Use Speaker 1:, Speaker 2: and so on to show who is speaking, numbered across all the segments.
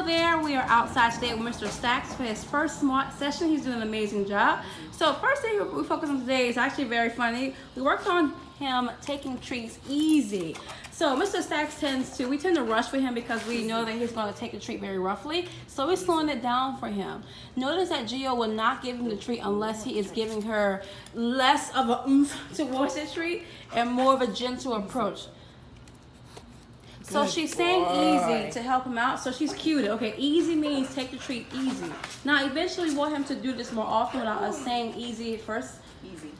Speaker 1: there, we are outside today with Mr. Stax for his first S.M.A.R.T session. He's doing an amazing job. So first thing we focus on today is actually very funny. We worked on him taking treats easy. So Mr. Stax we tend to rush for him because we know that he's going to take the treat very roughly. So we're slowing it down for him. Notice that Gio will not give him the treat unless he is giving her less of a oomph towards the treat and more of a gentle approach. So she's saying easy to help him out. So she's cued. Okay, easy means take the treat easy. Now, eventually we want him to do this more often without us saying easy first.
Speaker 2: Easy.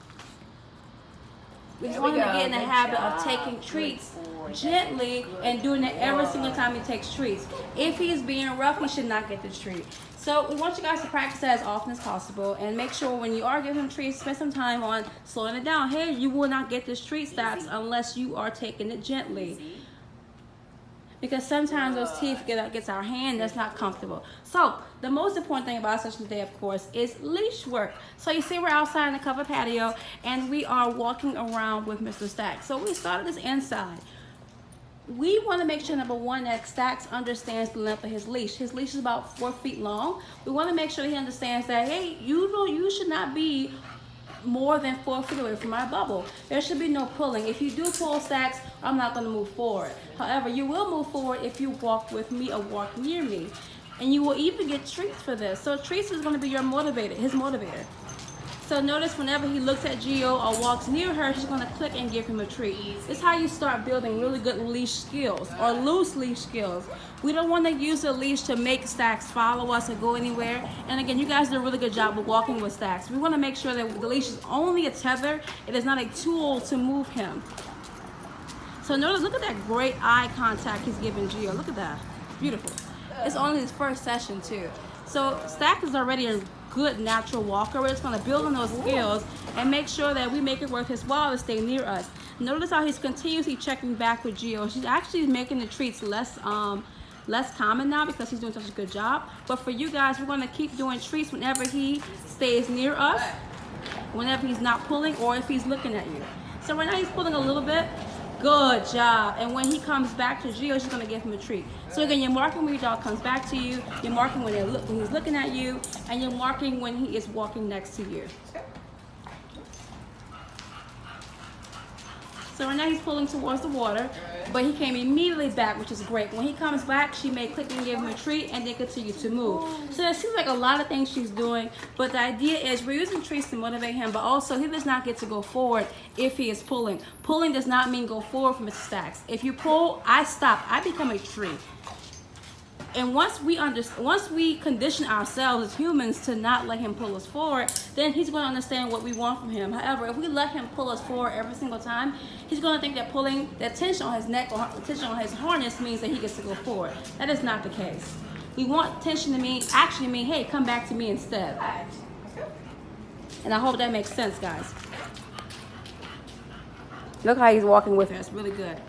Speaker 1: We just want him to get in the habit of taking treats gently and doing it every single time he takes treats. If he is being rough, he should not get the treat. So we want you guys to practice that as often as possible and make sure when you are giving him treats, spend some time on slowing it down. Hey, you will not get this treat, Stax, unless you are taking it gently. Because sometimes those teeth gets our hand, that's not comfortable. So the most important thing about our session today, of course, is leash work. So you see we're outside in the covered patio and we are walking around with Mr. Stax. So we started this inside. We want to make sure, number one, that Stax understands the length of his leash. His leash is about 4 feet long. We want to make sure he understands that, hey, you should not be more than 4 feet away from my bubble. There should be no pulling. If you do pull, Stax, I'm not going to move forward. However, you will move forward if you walk with me or walk near me. And you will even get treats for this. So treats is going to be your motivator, his motivator. So notice whenever he looks at Gio or walks near her, she's going to click and give him a treat. This is how you start building really good leash skills or loose leash skills. We don't want to use the leash to make Stax follow us or go anywhere. And again, you guys do a really good job of walking with Stax. We want to make sure that the leash is only a tether. It is not a tool to move him. So notice, look at that great eye contact he's giving Gio. Look at that. Beautiful. It's only his first session too. So Stax is already a good natural walker. We're just going to build on those skills and make sure that we make it worth his while to stay near us. Notice how he's continuously checking back with Gio. She's actually making the treats less common now because he's doing such a good job. But for you guys, we're going to keep doing treats whenever he stays near us, whenever he's not pulling, or if he's looking at you. So right now he's pulling a little bit. Good job. And when he comes back to Gio, she's going to give him a treat. So again, you're marking when your dog comes back to you, you're marking when he's looking at you, and you're marking when he is walking next to you. So right now he's pulling towards the water, but he came immediately back, which is great. When he comes back, she may click and give him a treat and then continue to move. So it seems like a lot of things she's doing, but the idea is we're using treats to motivate him, but also he does not get to go forward if he is pulling. Pulling does not mean go forward from Mr. Stax. If you pull, I stop. I become a tree. And once we condition ourselves as humans to not let him pull us forward, then he's going to understand what we want from him. However, if we let him pull us forward every single time, he's going to think that pulling, that tension on his neck or tension on his harness means that he gets to go forward. That is not the case. We want tension to actually mean, hey, come back to me instead. And I hope that makes sense, guys. Look how he's walking with her. It's really good.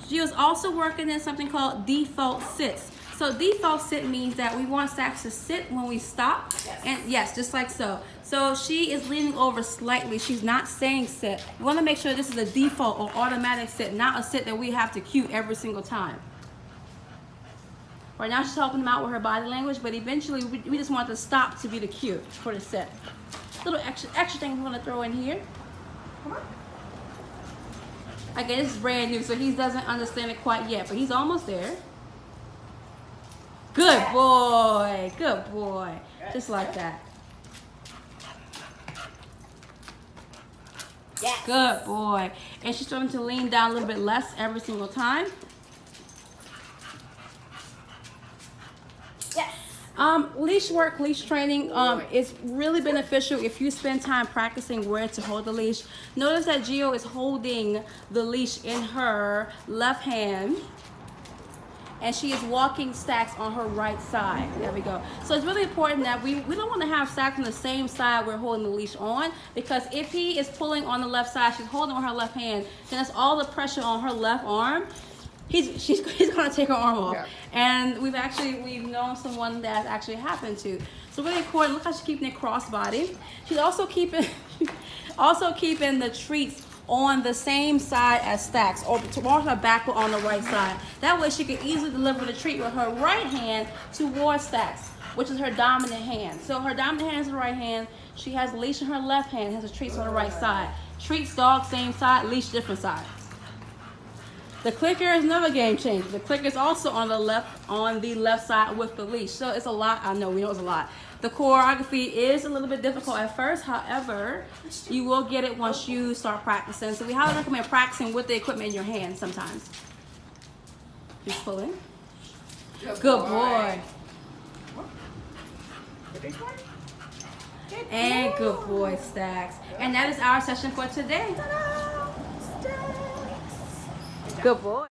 Speaker 1: She was also working in something called default sits. So default sit means that we want Stax to sit when we stop. And yes, just like so. So she is leaning over slightly. She's not saying sit. We want to make sure this is a default or automatic sit, not a sit that we have to cue every single time. Right now she's helping him out with her body language, but eventually we just want the stop to be the cue for the sit. Little extra thing we want to throw in here. Come on. Again, this is brand new, so he doesn't understand it quite yet, but he's almost there. Good boy, good boy. Just like that.
Speaker 2: Yes.
Speaker 1: Good boy. And she's starting to lean down a little bit less every single time.
Speaker 2: Yes.
Speaker 1: Leash work, leash training is really beneficial if you spend time practicing where to hold the leash. Notice that Gio is holding the leash in her left hand, and she is walking Stax on her right side. There we go. So it's really important that we don't want to have Stax on the same side we're holding the leash on, because if he is pulling on the left side, she's holding on her left hand, then that's all the pressure on her left arm. He's going to take her arm off. Yeah. And we've known someone that actually happened to. So really important. Look how she's keeping it crossbody. She's also keeping the treats on the same side as Stax, or towards her back or on the right side. That way she can easily deliver the treat with her right hand towards Stax, which is her dominant hand. So her dominant hand is the right hand. She has leash in her left hand, has the treats on the right side. Treats, dog, same side, leash, different side. The clicker is another game changer. The clicker is also on the left side with the leash. So it's a lot. I know, we know it's a lot. The choreography is a little bit difficult at first. However, you will get it once you start practicing. So we highly recommend practicing with the equipment in your hand sometimes. Just pulling. Good boy. And good boy, Stax. And that is our session for today. Ta-da! Stax. Good boy.